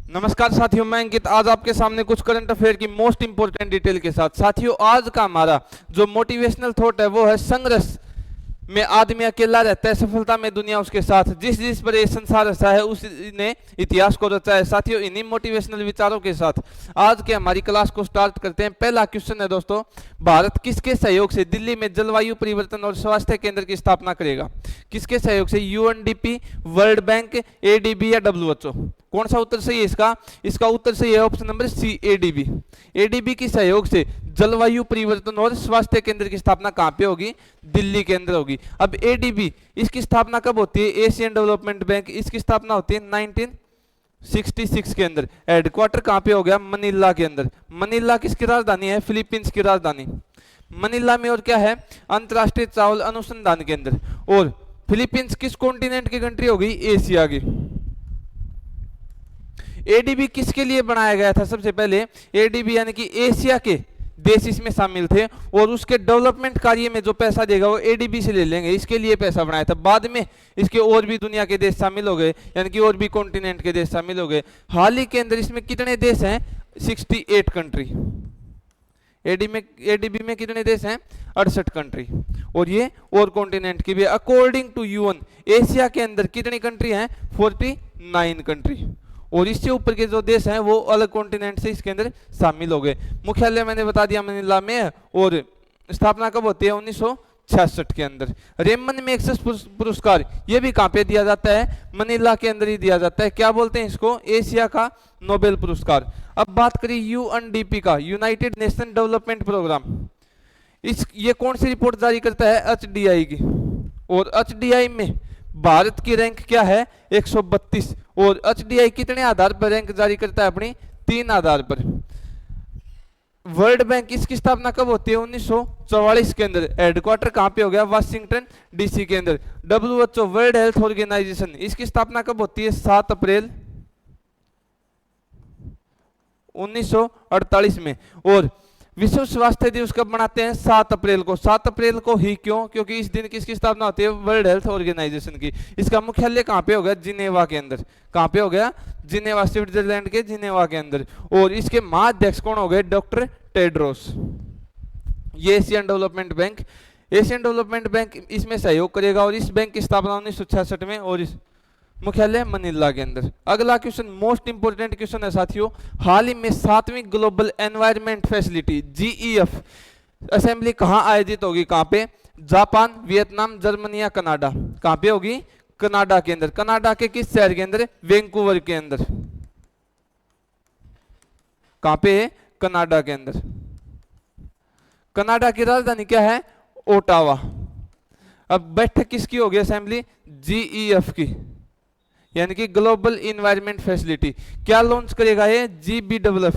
नमस्कार साथियों, मैं अंकित आज आपके सामने कुछ करंट अफेयर की मोस्ट इंपोर्टेंट डिटेल के साथ। साथियों, आज का हमारा जो मोटिवेशनल थॉट है वो है संघर्ष में आदमी अकेला रहता है, सफलता में दुनिया उसके साथ। जिस जिस पर ये संसार रचा है उसने इतिहास को रचा है। साथियों, इन्हीं मोटिवेशनल विचारों के साथ आज के हमारी क्लास को स्टार्ट करते हैं। पहला क्वेश्चन है दोस्तों, भारत किसके सहयोग से दिल्ली में जलवायु परिवर्तन और स्वास्थ्य केंद्र की स्थापना करेगा? किसके सहयोग से? यूएनडीपी, वर्ल्ड बैंक, एडीबी या डब्ल्यूएचओ? कौन सा उत्तर सही है इसका? इसका उत्तर सही है option number C, ADB. ADB की सहयोग से जलवायु परिवर्तन और स्वास्थ्य केंद्र की स्थापना कहां पे होगी? दिल्ली के अंदर होगी। अब एडीबी इसकी स्थापना कब होती है? एशियन डेवलपमेंट बैंक, इसकी स्थापना होती है 1966 के अंदर। हेडक्वार्टर कहां पे हो गया? मनीला के अंदर। मनीला किसकी राजधानी है? फिलीपींस की राजधानी मनीला में। और क्या है? अंतरराष्ट्रीय चावल अनुसंधान केंद्र। और फिलीपींस किस कॉन्टिनेंट की कंट्री होगी? एशिया की। एडीबी किसके लिए बनाया गया था? सबसे पहले एडीबी यानी कि एशिया के देश इसमें शामिल थे और उसके डेवलपमेंट कार्य में जो पैसा देगा वो एडीबी से ले लेंगे, इसके लिए पैसा बनाया था। बाद में इसके और भी दुनिया के देश शामिल हो गए, यानी कि और भी कॉन्टिनेंट के देश शामिल हो गए। हाल ही के अंदर इसमें कितने देश हैं? 68 कंट्री। एडीबी में कितने देश हैं? 68 कंट्री। और ये और कॉन्टिनेंट की भी। अकॉर्डिंग टू यूएन एशिया के अंदर कितनी कंट्री हैं? 49 कंट्री। और इससे ऊपर के जो देश हैं वो अलग कॉन्टिनेंट से इसके अंदर शामिल हो गए। मुख्यालय मैंने बता दिया मनीला में। और स्थापना कब होती है? 1966 के अंदर। रेमन मैग्सेसे पुरस्कार ये भी कहां पे दिया जाता है? मनीला के अंदर ही दिया जाता है। क्या बोलते हैं इसको? एशिया का नोबेल पुरस्कार। अब बात करें यूएनडीपी का, यूनाइटेड नेशन डेवलपमेंट प्रोग्राम। ये कौन सी रिपोर्ट जारी करता है? एचडीआई की। और एचडीआई में भारत की रैंक क्या है? 132। और एचडीआई कितने आधार पर रैंक जारी करता है? अपनी 3 आधार पर। वर्ल्ड बैंक इसकी स्थापना कब होती है? 1944 के अंदर। हेडक्वार्टर कहां पे हो गया? वाशिंगटन डीसी के अंदर। डब्ल्यूएचओ वर्ल्ड हेल्थ ऑर्गेनाइजेशन इसकी स्थापना कब होती है? 7 अप्रैल 1948 में। और विश्व स्वास्थ्य दिवस कब मनाते हैं? 7 अप्रैल को। 7 अप्रैल को ही क्यों? क्योंकि इस दिन किसकी स्थापना होती है? वर्ल्ड हेल्थ ऑर्गेनाइजेशन की। इसका मुख्यालय कहां पे हो गया? जिनेवा के अंदर। कहां पे हो गया? जिनेवा, स्विट्जरलैंड के जिनेवा के अंदर। और इसके महाअध्यक्ष कौन हो गए? Doctor Tedros. ये Asian Development Bank, Asian Development Bank इसमें सहयोग करेगा। और इस बैंक की स्थापना 1966 में और इस मुख्यालय मनीला के अंदर। अगला क्वेश्चन मोस्ट इंपोर्टेंट क्वेश्चन है साथियों। हाल ही में 7वीं Global Environment Facility GEF assembly कहां आयोजित होगी? कहां पे? जापान, वियतनाम, जर्मनी या कनाडा? कहां पे होगी? कनाडा के अंदर। कनाडा के किस शहर के अंदर? वैंकूवर के अंदर। कहां पे? कनाडा के अंदर। कनाडा की राजधानी क्या है? ओटावा। अब बैठक किसकी होगी? असेंबली जीईएफ की, यानी कि ग्लोबल इन्वायरमेंट फैसिलिटी। क्या लॉन्च करेगा ये? जीबीडब्ल्यूएफ।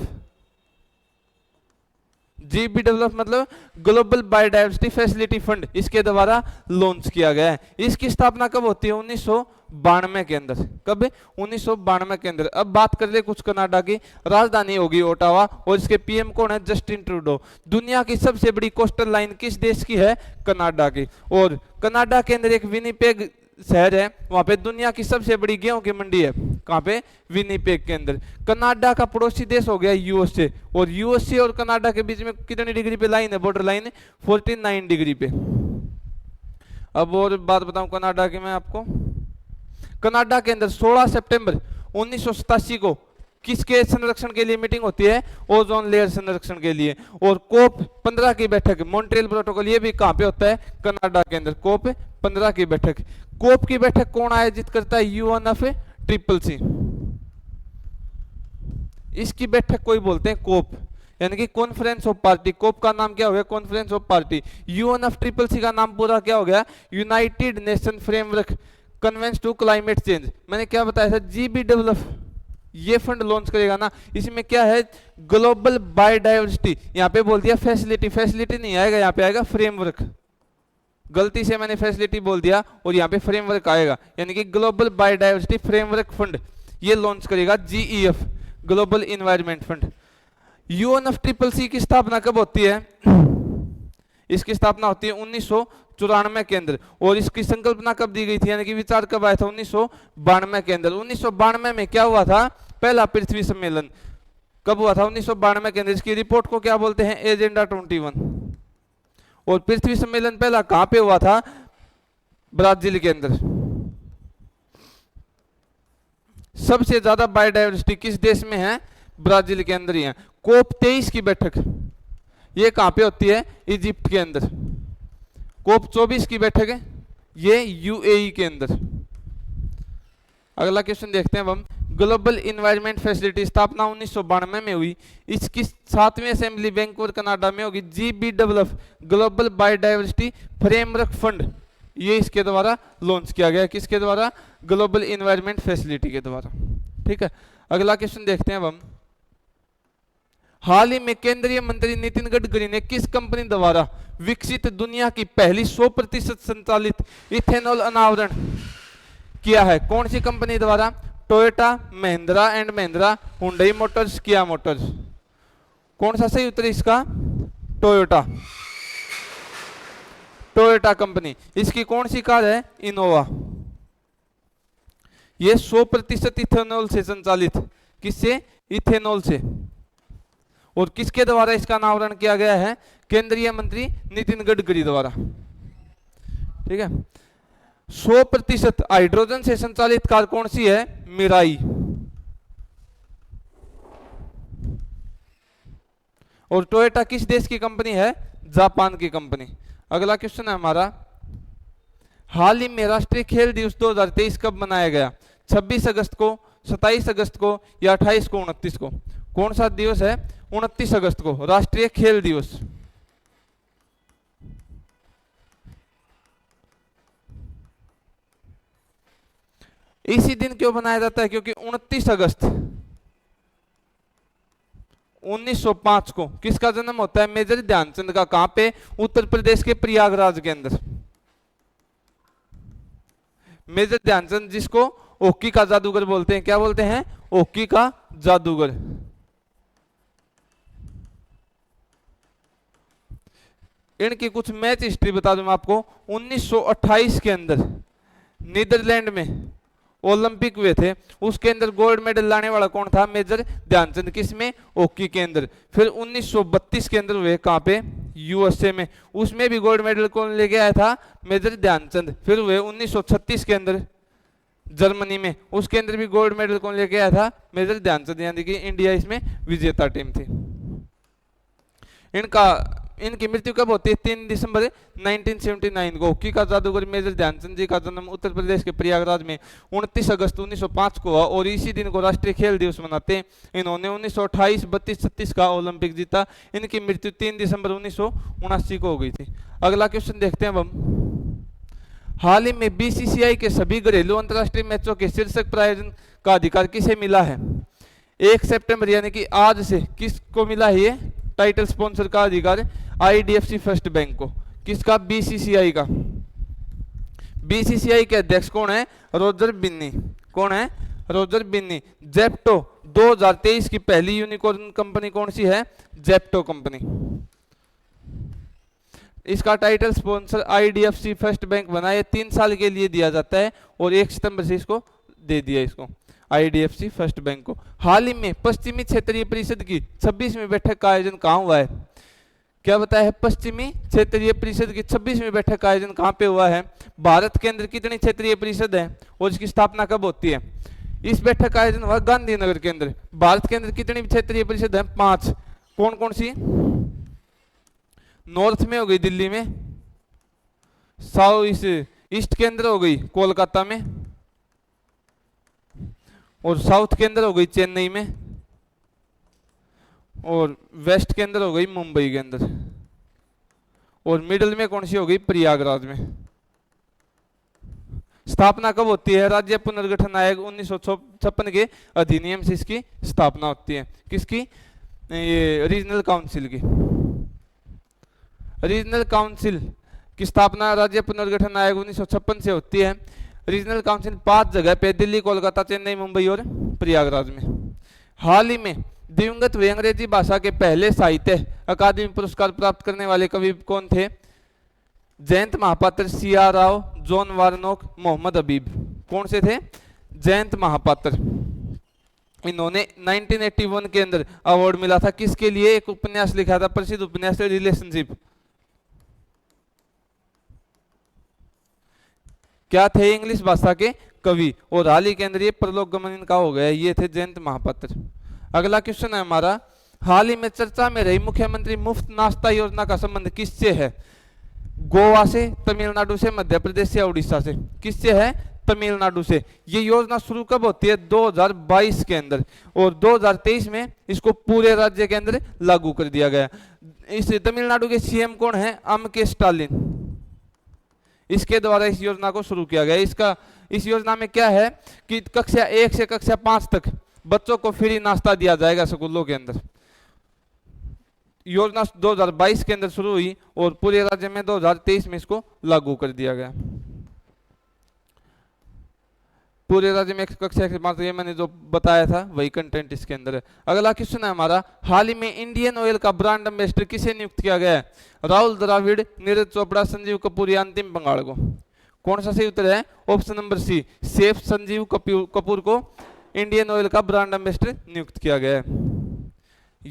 जीबीडब्ल्यूएफ मतलब ग्लोबल बायोडायवर्सिटी फैसिलिटी फंड, इसके द्वारा लॉन्च किया गया है। इसकी स्थापना कब होती है? 1992 के अंदर। कब? 1992 के अंदर। अब बात कर ले कुछ कनाडा की। राजधानी होगी ओटावा और इसके पीएम कौन है? Justin Trudeau. दुनिया की सबसे बड़ी कोस्टल लाइन किस देश की है? कनाडा की। और कनाडा के अंदर एक विनिपेग शहर है, वहां पे दुनिया की सबसे बड़ी गेहूं की मंडी है। कहां पे? विनिपेग के अंदर। कनाडा का पड़ोसी देश हो गया यूएसए। और यूएसए और कनाडा के बीच में कितनी डिग्री पे लाइन है? बॉर्डर लाइन 49 डिग्री पे। अब और बात बताऊं कनाडा की मैं आपको। कनाडा के अंदर 16 सितंबर 1987 को किसके संरक्षण के लिए मीटिंग होती है? ओजोन लेयर संरक्षण के लिए। और कोप 15 की बैठक, मॉन्ट्रियल प्रोटोकॉल, ये भी कहां पे होता है? कनाडा के अंदर। कोप 15 की बैठक। कोप की बैठक कौन आयोजित करता है? यूएनएफसीसीसी। इसकी बैठक कोई बोलते हैं कोप, यानी कि कॉन्फ्रेंस ऑफ पार्टी। कोप का नाम क्या हो गया? Conference of party. यूएनएफसीसीसी का नाम पूरा क्या हो गया? United Nation Framework Convention to climate change. मैंने क्या बताया था? जीबीडब्ल्यूएफ ये फंड लॉन्च करेगा ना। इसमें क्या है? Global biodiversity. यहां पे बोल दिया फैसिलिटी, फैसिलिटी नहीं आएगा, यहां पे आएगा फ्रेमवर्क। गलती से मैंने फैसिलिटी बोल दिया और यहां पे फ्रेमवर्क आएगा, यानी कि ग्लोबल बायोडायवर्सिटी फ्रेमवर्क फंड ये लॉन्च करेगा GEF, global environment fund. UNFCCC की स्थापना कब होती है? इसकी स्थापना होती है 1994 के अंदर। और इसकी संकल्पना कब दी गई थी, यानी कि विचार कब आया था, 1992 के अंदर। 1992 में क्या हुआ था, पहला पृथ्वी सम्मेलन कब हुआ था, 1992 के अंदर। इसकी रिपोर्ट को क्या बोलते हैं, एजेंडा 21। और पृथ्वी सम्मेलन पहला कहां पे हुआ था, ब्राजील के अंदर। सबसे ज्यादा बायोडायवर्सिटी किस देश में है, ब्राजील के अंदर ही है। कोप 23 की बैठक ये कहां पे होती है, इजिप्ट के अंदर। कोप 24 की बैठक है ये यूएई के अंदर। अगला क्वेश्चन देखते हैं अब हम। ग्लोबल इन्वायरमेंट फैसिलिटी स्थापना 1992 में हुई। इसकी 7वीं असेंबली वैंकूवर कनाडा में होगी। GBWF global biodiversity framework fund ये इसके द्वारा लॉन्च किया गया। किसके द्वारा, ग्लोबल इन्वायरमेंट फैसिलिटी के द्वारा। ठीक है, अगला क्वेश्चन देखते हैं अब हम। हाल ही में केंद्रीय मंत्री नितिन गडकरी ने किस कंपनी द्वारा विकसित दुनिया की पहली 100% संचालित इथेनॉल अनावरण किया है, कौन सी कंपनी द्वारा, Toyota, Mahindra and Mahindra, Hyundai Motors, किया मोटर्स। कौन सा सही उत्तर इसका, टोयोटा। Toyota company. इसकी कौन सी कार है, इनोवा। ये 100% इथेनॉल से संचालित, किससे, इथेनॉल से। और किसके द्वारा इसका अनावरण किया गया है, केंद्रीय मंत्री नितिन गडकरी द्वारा। ठीक है, 100% हाइड्रोजन से संचालित कार कौन सी है, मिराई। और टोयोटा किस देश की कंपनी है, जापान की कंपनी। अगला क्वेश्चन है हमारा। हाल ही में राष्ट्रीय खेल दिवस 2023 कब मनाया गया, 26 अगस्त को, 27 अगस्त को या 28 को, 29 को। कौन सा दिवस है, 29 अगस्त को राष्ट्रीय खेल दिवस। इसी दिन क्यों बनाया जाता है, क्योंकि 29 अगस्त 1905 को किसका जन्म होता है, मेजर ध्यानचंद का। कहां पे, उत्तर प्रदेश के प्रयागराज के अंदर। मेजर ध्यानचंद जिसको हॉकी का जादूगर बोलते हैं, क्या बोलते हैं, हॉकी का जादूगर। इनकी कुछ मैच हिस्ट्री बता दूं मैं आपको। 1928 के अंदर नीदरलैंड में ओलंपिक हुए थे, उसके अंदर गोल्ड मेडल लाने वाला कौन था, मेजर ध्यानचंद। किसमें, हॉकी के अंदर। फिर 1932 के अंदर हुए कहां पे, यूएसए में, उसमें भी गोल्ड मेडल कौन लेके आया था, मेजर ध्यानचंद। फिर हुए 1936 के अंदर जर्मनी में, उसके अंदर भी गोल्ड मेडल कौन लेके आया था, मेजर ध्यानचंद। यानी कि इंडिया इसमें विजेता टीम थी। इनकी मृत्यु कब होती है, 3 दिसंबर 1979 को। हॉकी का जादूगर मेजर ध्यानचंद जी का जन्म उत्तर प्रदेश के प्रयागराज में 29 अगस्त 1905 को हुआ और इसी दिन को राष्ट्रीय खेल दिवस मनाते हैं। इन्होंने 1928, 32, 36 का ओलंपिक जीता। इनकी मृत्यु 3 दिसंबर 1979 को हो गई थी। अगला क्वेश्चन देखते हैं अब हम। हाल ही में बीसीसीआई के सभी घरेलू अंतर्राष्ट्रीय मैचों के शीर्षक प्रायोजन का अधिकार किसे मिला है, 1 सितंबर यानी कि आज से किसको मिला है ये टाइटल स्पॉन्सर का अधिकार, आईडीएफसी फर्स्ट बैंक को। किसका, बीसीसीआई का। बीसीसीआई के अध्यक्ष कौन है, रोजर बिन्नी। कौन है, रोजर बिन्नी। जेप्टो 2023 की पहली यूनिकॉर्न कंपनी कौन सी है, जेप्टो कंपनी। इसका title sponsor IDFC first bank बना। ये 3 साल के लिए दिया जाता है और 1 सितंबर से इसको दे दिया, इसको आईडीएफसी फर्स्ट बैंक को। हाल ही में पश्चिमी क्षेत्रीय परिषद की 26वीं बैठक का आयोजन कहां हुआ है, क्या बताया है, पश्चिमी क्षेत्रीय परिषद की 26वीं बैठक का आयोजन कहां पे हुआ है। भारत के अंदर कितनी क्षेत्रीय परिषद है और इसकी स्थापना कब होती है। इस बैठक का आयोजन हुआ गांधीनगर के अंदर। भारत के अंदर कितनी क्षेत्रीय परिषद है, 5। कौन कौन सी, नॉर्थ में हो गई दिल्ली में, साउथ ईस्ट के अंदर हो गई कोलकाता में, और साउथ के अंदर हो गई चेन्नई में, और वेस्ट के अंदर हो गई मुंबई के अंदर, और मिडिल में कौन सी हो गई, प्रयागराज में। स्थापना कब होती है, राज्य पुनर्गठन आयोग 1956 के अधिनियम से इसकी स्थापना होती है। किसकी, ये रीजनल काउंसिल की। रीजनल काउंसिल की स्थापना राज्य पुनर्गठन आयोग 1956 से होती है। रीजनल काउंसिल 5 जगह पे, दिल्ली, कोलकाता, चेन्नई, मुंबई और प्रयागराज में। हाल ही में दिवंगत हुए अंग्रेजी भाषा के पहले साहित्य अकादमी पुरस्कार प्राप्त करने वाले कवि कौन थे? जयंत महापात्र, सी.आर. राव, जॉन वारनोक, मोहम्मद हबीब। कौन से थे? जयंत महापात्र। इन्होंने 1981 के अंदर अवार्ड मिला था किसके लिए? एक उपन्यास लिखा था, प्रसिद्ध उपन्यास रिलेशनशिप। क्या थे? इंग्लिश भाषा के कवि। और हाल ही के अंदर ये परलोक गमन इनका हो गया। ये थे जयंत महापात्र। अगला क्वेश्चन है हमारा, हाल ही में चर्चा में रही मुख्यमंत्री मुफ्त नाश्ता योजना का संबंध किससे है? गोवा से, तमिलनाडु से, मध्य प्रदेश से, उड़ीसा से। किससे है? तमिलनाडु से। ये योजना शुरू कब होती है? 2022 के अंदर, और 2023 में इसको पूरे राज्य के अंदर लागू कर दिया गया। इस तमिलनाडु के सीएम कौन है? एम.के. स्टालिन। इसके द्वारा इस योजना को शुरू किया गया। इस योजना में क्या है कि कक्षा 1 से कक्षा 5 तक बच्चों को फ्री नाश्ता दिया जाएगा स्कूलों के अंदर। योजना 2022 के अंदर शुरू हुई और पूरे राज्य में 2023 में इसको लागू कर दिया गया। पूरे राज्य में कक्षा के 5 ये मैंने जो बताया था वही कंटेंट इसके अंदर है। अगला क्वेश्चन है हमारा, हाल ही में इंडियन ऑयल का ब्रांड एम्बेसडर किसे नियुक्त किया गया है? राहुल द्रविड़, नीरज चोपड़ा, संजीव कपूर या अंतिम बंगाल को? कौन सा सही उत्तर है? Option number C, chef Sanjeev Kapoor को इंडियन ऑयल का ब्रांड एम्बेसडर नियुक्त किया गया है।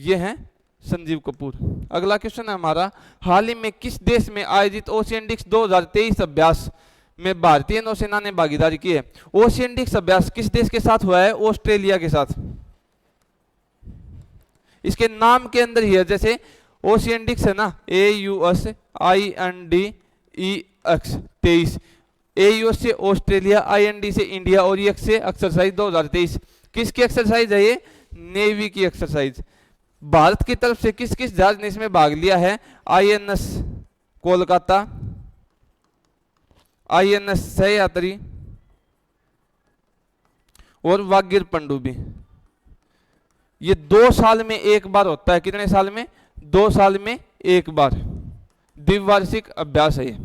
ये है संजीव कपूर। अगला क्वेश्चन है हमारा, हाल ही में किस देश में आयोजित ओशियनडिक्स 2023 अभ्यास में भारतीय नौसेना ने भागीदारी की है? ओशियनडिक्स अभ्यास किस देश के साथ हुआ है? ऑस्ट्रेलिया के साथ। इसके नाम के अंदर ही है, जैसे ओशियनडिक्स है ना, AUSINDEX 23, AUS से ऑस्ट्रेलिया, IND से इंडिया और EX से एक्सरसाइज 2023। किसकी एक्सरसाइज है ये? नेवी की एक्सरसाइज। भारत की तरफ से किस किस जहाज ने इसमें भाग लिया है? INS कोलकाता, INS सह्याद्री और वागीर पनडुब्बी। ये 2 साल में एक बार होता है। कितने साल में? 2 साल में एक बार द्विवार्षिक अभ्यास है ये।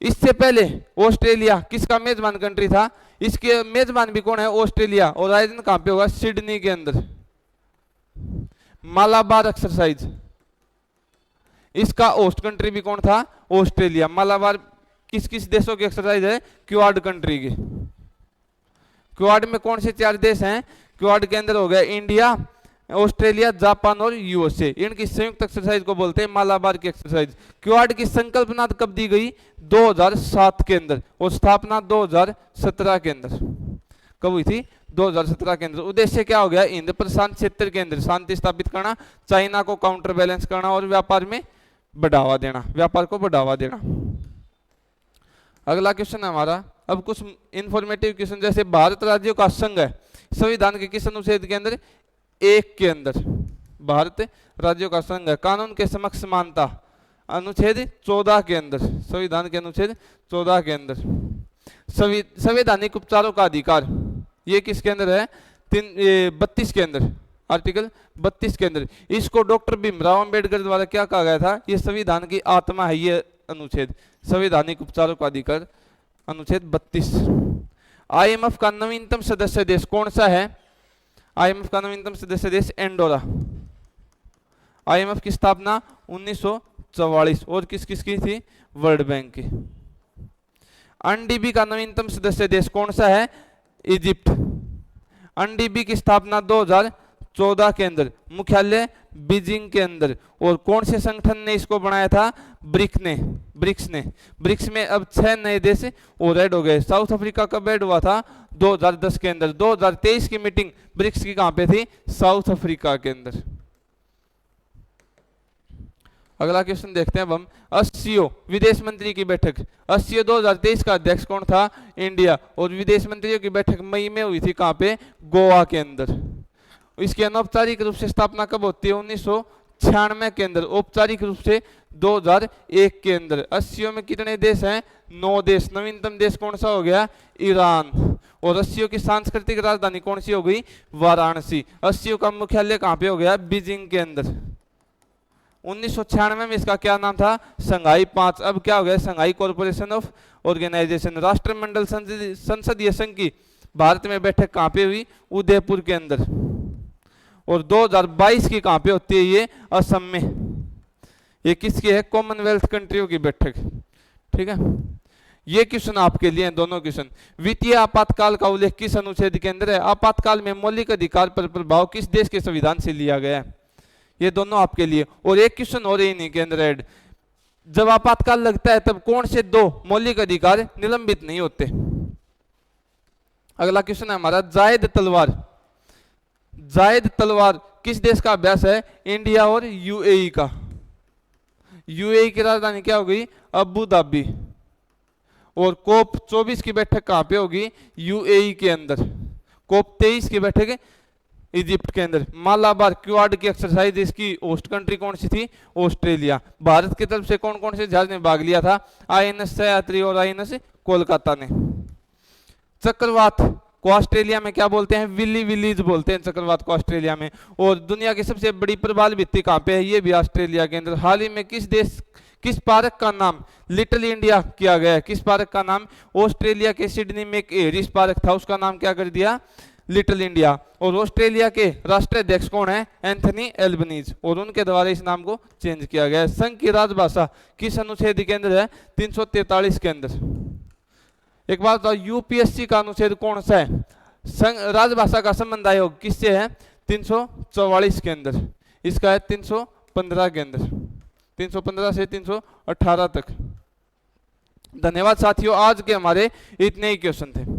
इससे पहले ऑस्ट्रेलिया किसका मेजबान कंट्री था? इसके मेजबान भी कौन है? ऑस्ट्रेलिया। और आयोजन कहां पे होगा? सिडनी के अंदर। मालाबार एक्सरसाइज, इसका होस्ट कंट्री भी कौन था? ऑस्ट्रेलिया। मालाबार किस किस देशों की एक्सरसाइज है? क्वाड कंट्री की। क्वाड में कौन से 4 देश हैं? क्वाड के अंदर हो गया इंडिया, ऑस्ट्रेलिया, जापान और USA। इनकी संयुक्त एक्सरसाइज को बोलते हैं मालाबार की एक्सरसाइज। क्वाड की संकल्पना कब दी गई? 2007 के अंदर, और स्थापना 2017 के अंदर। कब हुई थी? 2017 के अंदर। उद्देश्य क्या हो गया? हिंद प्रशांत क्षेत्र के अंदर शांति स्थापित करना, चाइना को काउंटर बैलेंस करना और व्यापार में बढ़ावा देना, व्यापार को बढ़ावा देना। अगला क्वेश्चन है हमारा, अब कुछ इंफॉर्मेटिव क्वेश्चन, जैसे भारत राज्यों का संघ है, संविधान के किस अनुच्छेद के अंदर? 1 के अंदर। भारत राज्यों का संघ है, कानून के समक्ष समानता, अनुच्छेद 14 के अंदर। संविधान के अनुच्छेद 14 के अंदर। संवैधानिक उपचारों का अधिकार, ये किसके अंदर है? 32 के अंदर, आर्टिकल 32 के अंदर। इसको डॉक्टर भीमराव अंबेडकर द्वारा क्या कहा गया था? ये संविधान की आत्मा है ये अनुच्छेद, संवैधानिक उपचारों का अधिकार, अनुच्छेद 32। IMF का नवीनतम सदस्य देश कौन सा है? IMF का नवीनतम सदस्य देश एंडोरा। IMF की स्थापना 1944 और किस किस की थी? वर्ल्ड बैंक की। UNDP का नवीनतम सदस्य देश कौन सा है? इजिप्ट। UNDP की स्थापना 2014 के अंदर, मुख्यालय बीजिंग के अंदर। और कौन से संगठन ने इसको बनाया था? ब्रिक्स ने। ब्रिक्स में अब 6 नए देश और ऐड हो गए। साउथ अफ्रीका कब ऐड हुआ था? 2010 के अंदर। 2023 की मीटिंग ब्रिक्स की कहां पे थी? साउथ अफ्रीका के अंदर। अगला क्वेश्चन देखते हैं अब हम, एससीओ विदेश मंत्री की बैठक, एससीओ 2023 का अध्यक्ष कौन था? इंडिया। और विदेश मंत्रियों की बैठक मई में हुई थी कहां पे? गोवा के अंदर। इसकी अनौपचारिक रूप से स्थापना कब होती है? 1996 के अंदर। औपचारिक रूप से 2001 के अंदर। एससीओ में कितने देश हैं? 9 देश। नवीनतम देश कौन सा हो गया? ईरान। और एससीओ की सांस्कृतिक राजधानी कौन सी हो गई? वाराणसी। एससीओ का मुख्यालय कहां पे हो गया? बीजिंग के अंदर। 1996 में इसका क्या नाम था? संघाई 5। अब क्या हो गया? Shanghai corporation of organisation. राष्ट्रमंडल संसदीय संघ की भारत में बैठक कहां पे हुई? उदयपुर के अंदर। और 2022 की कहां पे होती है ये? असम में। ये किसकी है? कॉमनवेल्थ कंट्रियों की बैठक। ठीक है, ये क्वेश्चन आपके लिए दोनों क्वेश्चन। वित्तीय आपातकाल का उल्लेख किस अनुच्छेद के अंदर है? आपातकाल में मौलिक अधिकार पर प्रभाव किस देश के संविधान से लिया गया है? ये दोनों आपके लिए। और एक क्वेश्चन और इन्हीं के अंदर ऐड, जब आपातकाल लगता है तब कौन से दो मौलिक अधिकार निलंबित नहीं होते? अगला क्वेश्चन है हमारा, जायद तलवार। जायद तलवार किस देश का अभ्यास है? इंडिया और यूएई का। यूएई की राजधानी क्या हो गई? Abu Dhabi. और कोप 24 की बैठक कहां पे होगी? यूएई के अंदर। कोप 23 की बैठक इजिप्ट के अंदर। मालाबार क्वाड की एक्सरसाइज, इसकी होस्ट कंट्री कौन सी थी? ऑस्ट्रेलिया। भारत की तरफ से कौन कौन से जहाज ने भाग लिया था? आईएनएस सह्याद्री और आईएनएस कोलकाता ने। चक्रवात को ऑस्ट्रेलिया में क्या बोलते हैं? विली विलीज बोलते हैं चक्रवात को ऑस्ट्रेलिया में। और दुनिया की सबसे बड़ी प्रबल भित्ति कहां पे है? ये भी ऑस्ट्रेलिया के अंदर। हाल ही में किस पार्क का नाम लिटिल इंडिया किया गया है? किस पार्क का नाम? ऑस्ट्रेलिया के सिडनी में एक एरिस पार्क था, उसका नाम क्या कर दिया? Little India. और ऑस्ट्रेलिया के राष्ट्रीय अध्यक्ष कौन है? Anthony Albanese. और उनके द्वारा इस नाम को चेंज किया गया है। संघ की राजभाषा किस अनुच्छेद के अंदर है? 343 के अंदर। एक बात बताओ, यूपीएससी का अनुच्छेद कौन सा है? राजभाषा का संबंध आयोग किससे है? 344 के अंदर। इसका है 315 के अंदर। 315 से 318 तक। धन्यवाद साथियों, आज के हमारे इतने ही क्वेश्चन थे।